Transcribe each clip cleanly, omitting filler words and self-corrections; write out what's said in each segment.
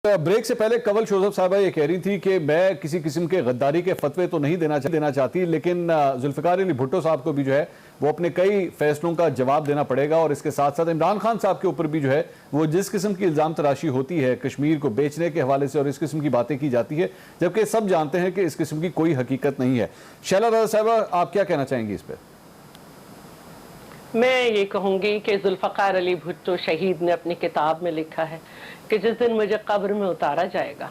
Break से पहले कंवल शोजब साहबा ये कह रही थी कि मैं किसी किस्म के गद्दारी के फतवे तो नहीं देना चाहती, लेकिन जुल्फिकार अली भुट्टो साहब को भी जो है वो अपने कई फैसलों का जवाब देना पड़ेगा। और इसके साथ साथ इमरान खान साहब के ऊपर भी जो है वो जिस किस्म की इल्ज़ाम तराशी होती है कश्मीर को बेचने के हवाले से और इस किस्म की बातें की जाती है, जबकि सब जानते हैं कि इस किस्म की कोई हकीकत नहीं है। शैला रज़ा साहबा, आप क्या कहना चाहेंगी इस पर? मैं ये कहूँगी कि जुल्फ़िकार अली भुट्टो शहीद ने अपनी किताब में लिखा है कि जिस दिन मुझे कब्र में उतारा जाएगा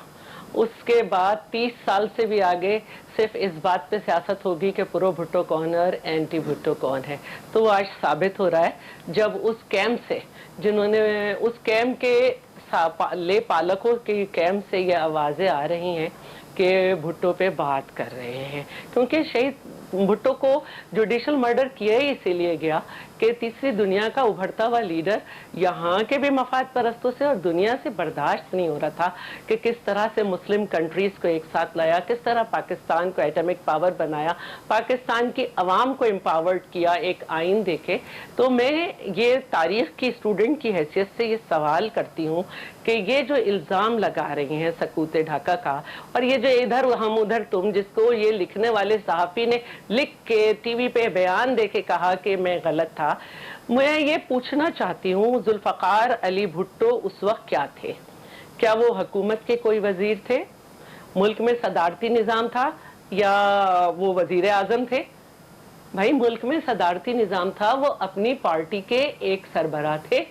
उसके बाद 30 साल से भी आगे सिर्फ इस बात पे सियासत होगी कि प्रो भुट्टो कौन है और एंटी भुट्टो कौन है। तो वो आज साबित हो रहा है जब उस कैंप से, जिन्होंने उस कैंप के ले पालकों की कैंप से ये आवाज़ें आ रही हैं कि भुट्टो पे बात कर रहे हैं, क्योंकि शहीद भुट्टो को जुडिशल मर्डर किया ही इसीलिए गया कि तीसरी दुनिया का उभरता हुआ लीडर यहाँ के भी मफाद परस्तों से और दुनिया से बर्दाश्त नहीं हो रहा था कि किस तरह से मुस्लिम कंट्रीज को एक साथ लाया, किस तरह पाकिस्तान को एटॉमिक पावर बनाया, पाकिस्तान की आवाम को एम्पावर्ड किया एक आइन देके। तो मैं ये तारीख की स्टूडेंट की हैसियत से ये सवाल करती हूँ कि ये जो इल्ज़ाम लगा रही हैं सकूते ढाका का, और ये जो इधर हम उधर तुम, जिसको ये लिखने वाले सहाफ़ी ने लिख के टीवी पे बयान दे के कहा कि मैं गलत था, मैं ये पूछना चाहती हूँ जुल्फ़िकार अली भुट्टो उस वक्त क्या थे? क्या वो हुकूमत के कोई वजीर थे? मुल्क में सदारती निज़ाम था या वो वजीर आज़म थे? भाई, मुल्क में सदारती निज़ाम था, वो अपनी पार्टी के एक सरबराह थे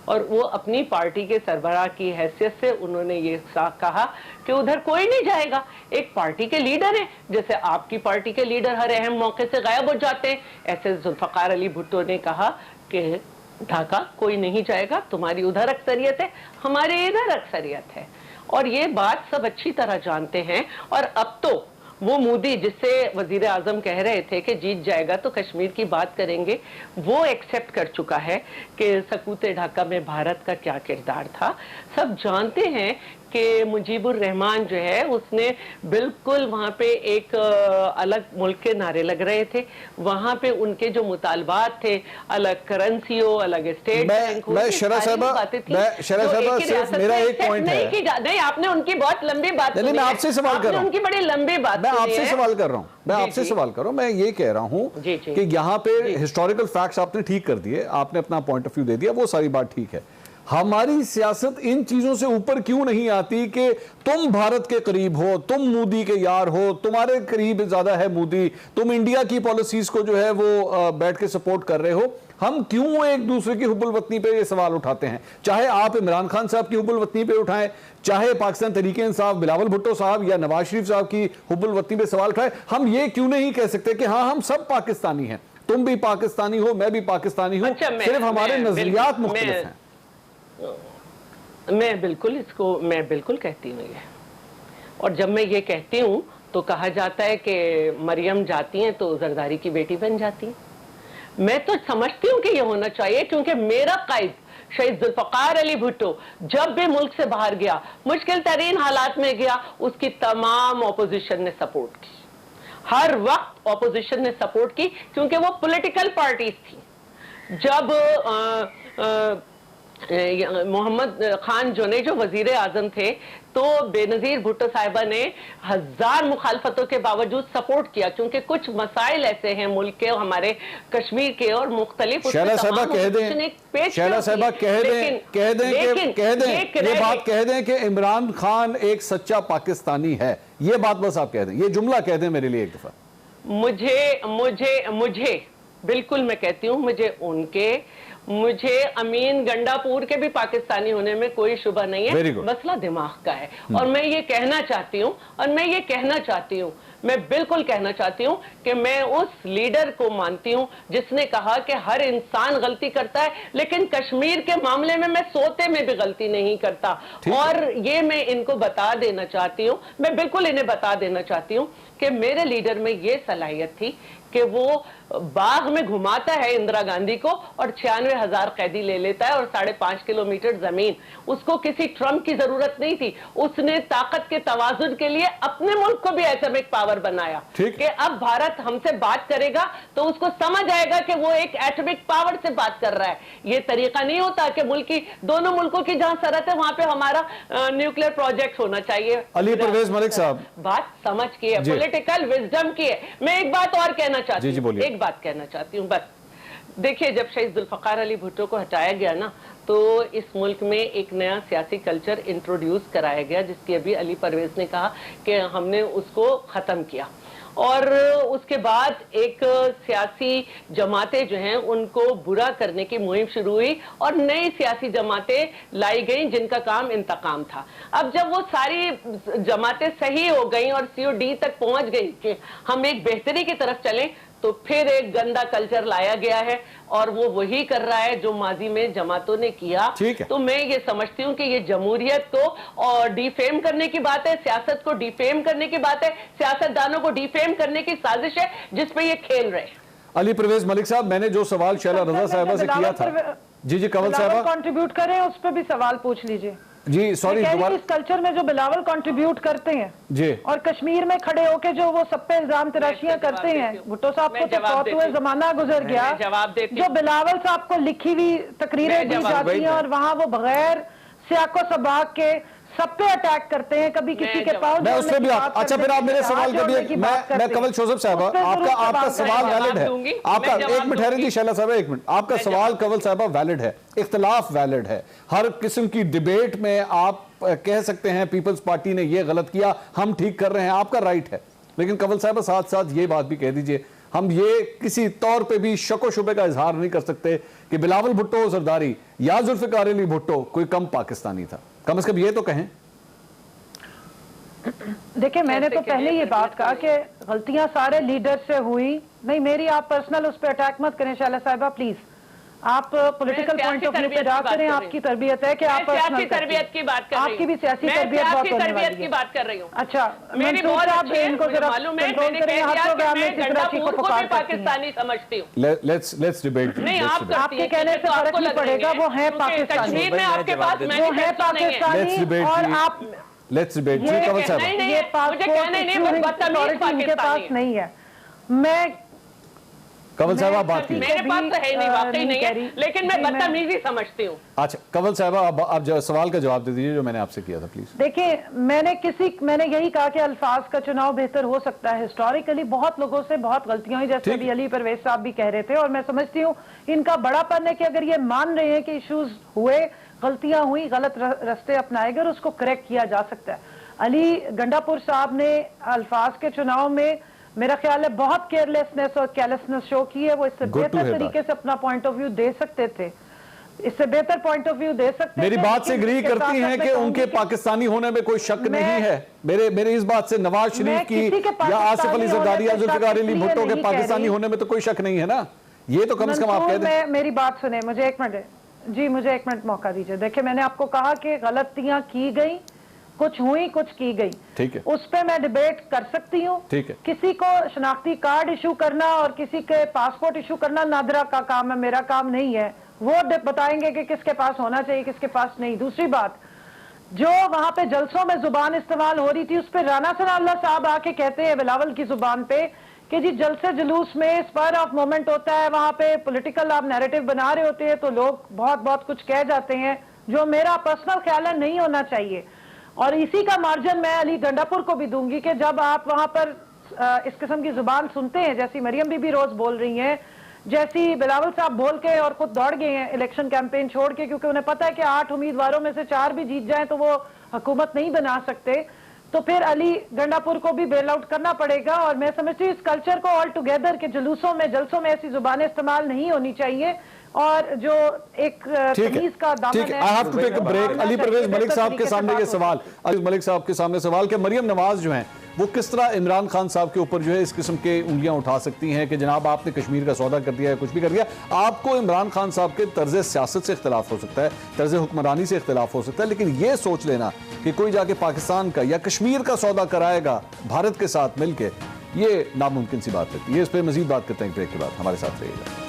और वो अपनी पार्टी के सरबराह की हैसियत से उन्होंने ये कहा कि उधर कोई नहीं जाएगा। एक पार्टी के लीडर है, जैसे आपकी पार्टी के लीडर हर अहम मौके से गायब हो जाते हैं, ऐसे जुल्फ़िकार अली भुट्टो ने कहा कि ढाका कोई नहीं जाएगा, तुम्हारी उधर अक्सरियत है, हमारे इधर अक्सरियत है। और ये बात सब अच्छी तरह जानते हैं। और अब तो वो मोदी, जिससे वजीर आजम कह रहे थे कि जीत जाएगा तो कश्मीर की बात करेंगे, वो एक्सेप्ट कर चुका है कि सकूते ढाका में भारत का क्या किरदार था। सब जानते हैं कि मुजीबुर रहमान जो है उसने बिल्कुल वहाँ पे एक अलग मुल्क के नारे लग रहे थे, वहाँ पे उनके जो मुतालबात थे, अलग करेंसी हो, अलग स्टेट बैंक हो, मैं शरा साहबा सिर्फ मेरा एक पॉइंट है। नहीं, आपने उनकी बहुत लंबी बात, मैं आपसे सवाल कर रहा हूँ, उनकी बड़ी लंबी बात, मैं आपसे सवाल कर रहा हूँ, मैं ये कह रहा हूँ कि यहाँ पे हिस्टोरिकल फैक्ट्स आपने ठीक कर दिए, आपने अपना पॉइंट ऑफ व्यू दे दिया, वो सारी बात ठीक है। हमारी सियासत इन चीजों से ऊपर क्यों नहीं आती कि तुम भारत के करीब हो, तुम मोदी के यार हो, तुम्हारे करीब ज्यादा है मोदी, तुम इंडिया की पॉलिसीज को जो है वो बैठ के सपोर्ट कर रहे हो, हम क्यों एक दूसरे की हुब्बुल वतनी पे ये सवाल उठाते हैं? चाहे आप इमरान खान साहब की हुब्बुल वतनी पे उठाएं, चाहे पाकिस्तान तहरीक इंसाफ बिलावल भुट्टो साहब या नवाज शरीफ साहब की हुब्बुल वतनी पे सवाल उठाएं, हम ये क्यों नहीं कह सकते कि हाँ हम सब पाकिस्तानी हैं, तुम भी पाकिस्तानी हो, मैं भी पाकिस्तानी हूं, सिर्फ हमारे नजरियात मुख्तलिफ हैं। मैं बिल्कुल कहती हूँ ये, और जब मैं ये कहती हूँ तो कहा जाता है कि मरियम जाती हैं तो जरदारी की बेटी बन जाती है। मैं तो समझती हूँ कि ये होना चाहिए, क्योंकि मेरा कायद शहीद जुल्फ़िकार अली भुट्टो जब भी मुल्क से बाहर गया, मुश्किल तरीन हालात में गया, उसकी तमाम ऑपोजिशन ने सपोर्ट की, हर वक्त ऑपोजिशन ने सपोर्ट की, क्योंकि वो पॉलिटिकल पार्टीज थी। जब मोहम्मद खान जो वजीर आजम थे, तो बेनजीर भुट्टो साहिबा ने हजार मुखालफतों के बावजूद सपोर्ट किया, क्योंकि कुछ मसाइल ऐसे हैं मुल्क के, हमारे कश्मीर के और मुख्तलिफ। शैला साहबा कह दें कि इमरान खान एक सच्चा पाकिस्तानी है, ये बात बस आप कह दें, ये जुमला कह दें मेरे लिए एक दफा। मुझे बिल्कुल, मैं कहती हूँ, मुझे अमीन गंडापुर के भी पाकिस्तानी होने में कोई शुबा नहीं है, मसला दिमाग का है। और मैं ये कहना चाहती हूँ, मैं बिल्कुल कहना चाहती हूँ कि मैं उस लीडर को मानती हूँ जिसने कहा कि हर इंसान गलती करता है, लेकिन कश्मीर के मामले में मैं सोते में भी गलती नहीं करता। और ये मैं इनको बता देना चाहती हूँ, मैं बिल्कुल इन्हें बता देना चाहती हूँ कि मेरे लीडर में ये सलाहियत थी कि वो बाग में घुमाता है इंदिरा गांधी को और 96,000 कैदी ले लेता है और 5.5 किलोमीटर जमीन। उसको किसी ट्रम्प की जरूरत नहीं थी, उसने ताकत के तवाजुन के लिए अपने मुल्क को भी एटॉमिक पावर पावर बनाया कि अब भारत हमसे बात करेगा तो उसको समझ आएगा कि वो एक एटॉमिक पावर से बात कर रहा है। ये तरीका नहीं होता कि मुल्क की, दोनों मुल्कों की जहां सरहद है वहां पे हमारा न्यूक्लियर प्रोजेक्ट होना चाहिए। अली परवेज मलिक साहब, बात समझ की है, पॉलिटिकल विजडम की है। मैं एक बात और कहना चाहती हूँ, एक बात कहना चाहती हूँ बस। देखिए, जब शहीद जुल्फकार अली भुट्टो को हटाया गया ना, तो इस मुल्क में एक नया सियासी कल्चर इंट्रोड्यूस कराया गया, जिसकी अभी अली परवेज ने कहा कि हमने उसको खत्म किया। और उसके बाद एक सियासी जमातें जो हैं उनको बुरा करने की मुहिम शुरू हुई और नई सियासी जमातें लाई गईं जिनका काम इंतकाम था। अब जब वो सारी जमातें सही हो गई और COD तक पहुंच गई कि हम एक बेहतरी की तरफ चलें, तो फिर एक गंदा कल्चर लाया गया है और वो वही कर रहा है जो माजी में जमातों ने किया। तो मैं ये समझती हूँ कि ये जमहूरियत को और डिफेम करने की बात है, सियासत को डिफेम करने की बात है, सियासतदानों को डिफेम करने की साजिश है जिसपे ये खेल रहे हैं। अली परवेज मलिक साहब, मैंने जो सवाल शैला रजा साहिबा से किया था, जी कंवल साहिबा कंट्रीब्यूट करें, उस पर भी सवाल पूछ लीजिए। जी सॉरी, इस कल्चर में जो बिलावल कंट्रीब्यूट करते हैं जी, और कश्मीर में खड़े होके जो वो सब पे इल्जाम तराशियां करते हैं, भुट्टो साहब को तो फौत हुए जमाना गुजर गया। जो बिलावल साहब को लिखी हुई तकरीरें दी जाती हैं और वहां वो बगैर सियाको सबाक के सब पे अटैक करते हैं, कभी किसी के पास। मैं उससे भी अच्छा, फिर आप मेरे सवाल के भी, मैं कंवल जोसेफ साहबा, आपका सवाल वैलिड है। आपका एक मिनट ठहरे जी शैला साहब, एक मिनट, आपका सवाल कंवल साहबा वैलिड है, इख्तिलाफ वैलिड है। हर किस्म की डिबेट में आप कह सकते हैं पीपल्स पार्टी ने ये गलत किया, हम ठीक कर रहे हैं, आपका राइट है। लेकिन कंवल साहबा साथ साथ ये बात भी कह दीजिए, हम ये किसी तौर पे भी शक व शुबे का इजहार नहीं कर सकते कि बिलावल भुट्टो जरदारी या जुल्फिकार अली भुट्टो कोई कम पाकिस्तानी था। कम से कम ये तो कहें। देखिए, मैंने तो पहले ये बात कहा कि गलतियां सारे लीडर से हुई नहीं। मेरी आप पर्सनल उस पर अटैक मत करें शैला साहिबा, प्लीज। आप पॉलिटिकल पॉइंट ऑफ व्यू पे बात करें, आपकी तरबियत है कि आप सियासी तरबियत की बात कर रही हूं, आपकी भी सियासी तरबियत बहुत होने वाली है। बात कर रही हूं। अच्छा, मेरी बहुत अच्छी है, मुझे मालूम है, मैंने कह दिया कि मैं गंडापुर को भी पाकिस्तानी समझती हूं। Let's debate. नहीं, आपके कहने से फर्क नहीं पड़ेगा, वो है पाकिस्तानी, कश्मीर में आपके पास वो है पाकिस्तानी और आप लेट्स डिबेट। जी कंवल साहब, ये उनके पास नहीं है। मैं कंवल साहब आप बात कीजिए। मेरे पास तो है नहीं, वाकई नहीं है, लेकिन मैं बदतमीजी समझती हूँ। अच्छा कंवल साहब, आप सवाल का जवाब दे दीजिए जो मैंने आपसे किया था प्लीज। देखिए, मैंने यही कहा कि अल्फाज का चुनाव बेहतर हो सकता है। हिस्टोरिकली बहुत लोगों से बहुत गलतियां हुई, जैसे अभी अली परवेज साहब भी कह रहे थे, और मैं समझती हूँ इनका बड़ापन है कि अगर ये मान रहे हैं कि इश्यूज हुए, गलतियां हुई, गलत रास्ते अपनाए गए, उसको करेक्ट किया जा सकता है। अली गंडापुर साहब ने अल्फाज के चुनाव में मेरा ख्याल है बहुत केयरलेसनेस और केयरलेसनेस शो की है। वो इससे बेहतर तरीके से अपना पॉइंट ऑफ व्यू दे सकते थे, इससे बेहतर पॉइंट ऑफ व्यू दे सकते। मेरी बात से एग्री करती हैं कि उनके पाकिस्तानी होने में कोई शक नहीं है। मेरे इस बात से नवाज शरीफ की या आसिफ अली जरदारी या जुल्फिकार अली भुट्टो के पाकिस्तानी होने में तो कोई शक नहीं है ना। ये तो कम से कम आप कह दें। मेरी बात सुने, मुझे एक मिनट जी, मुझे एक मिनट मौका दीजिए। देखिए, मैंने आपको कहा कि गलतियां की गई, कुछ हुई, कुछ की गई, ठीक है, उस पे मैं डिबेट कर सकती हूँ। ठीक है, किसी को शनाख्ती कार्ड इशू करना और किसी के पासपोर्ट इशू करना नादरा का काम है, मेरा काम नहीं है। वो बताएंगे कि किसके पास होना चाहिए, किसके पास नहीं। दूसरी बात, जो वहां पे जलसों में जुबान इस्तेमाल हो रही थी, उस पर राना सनाउल्लाह साहब आके कहते हैं बिलावल की जुबान पे कि जी जलसे जुलूस में स्पर ऑफ मोमेंट होता है, वहां पे पॉलिटिकल आप नैरेटिव बना रहे होते हैं तो लोग बहुत कुछ कह जाते हैं, जो मेरा पर्सनल ख्याल है नहीं होना चाहिए। और इसी का मार्जिन मैं अली गंडापुर को भी दूंगी कि जब आप वहां पर इस किस्म की जुबान सुनते हैं, जैसी मरियम बीबी रोज बोल रही हैं, जैसी बिलावल साहब बोल के और खुद दौड़ गए हैं इलेक्शन कैंपेन छोड़ के, क्योंकि उन्हें पता है कि 8 उम्मीदवारों में से 4 भी जीत जाएं तो वो हुकूमत नहीं बना सकते, तो फिर अली गंडापुर को भी बेल आउट करना पड़ेगा। और मैं समझती हूँ इस कल्चर को ऑल टुगेदर के जुलूसों में, जलसों में ऐसी जुबानें इस्तेमाल नहीं होनी चाहिए। और जो एक तमीज का दामन है। I have to take a break. Ali Parvez Malik साहब के सामने ये सवाल, अली मलिक साहब के सामने सवाल कि मरियम नवाज जो हैं वो किस तरह इमरान खान साहब के ऊपर जो है इस किस्म के उंगलियां उठा सकती हैं कि जनाब आपने कश्मीर का सौदा कर दिया है, कुछ भी कर दिया। आपको इमरान खान साहब के तर्ज सियासत से इख्तलाफ हो सकता है, तर्ज हुक्मरानी से इख्तलाफ हो सकता है, लेकिन ये सोच लेना कि कोई जाके पाकिस्तान का या कश्मीर का सौदा कराएगा भारत के साथ मिलकर, ये नामुमकिन सी बात लगती है। इस पर मजीद बात करते हैं ब्रेक के बाद, हमारे साथ रहिएगा।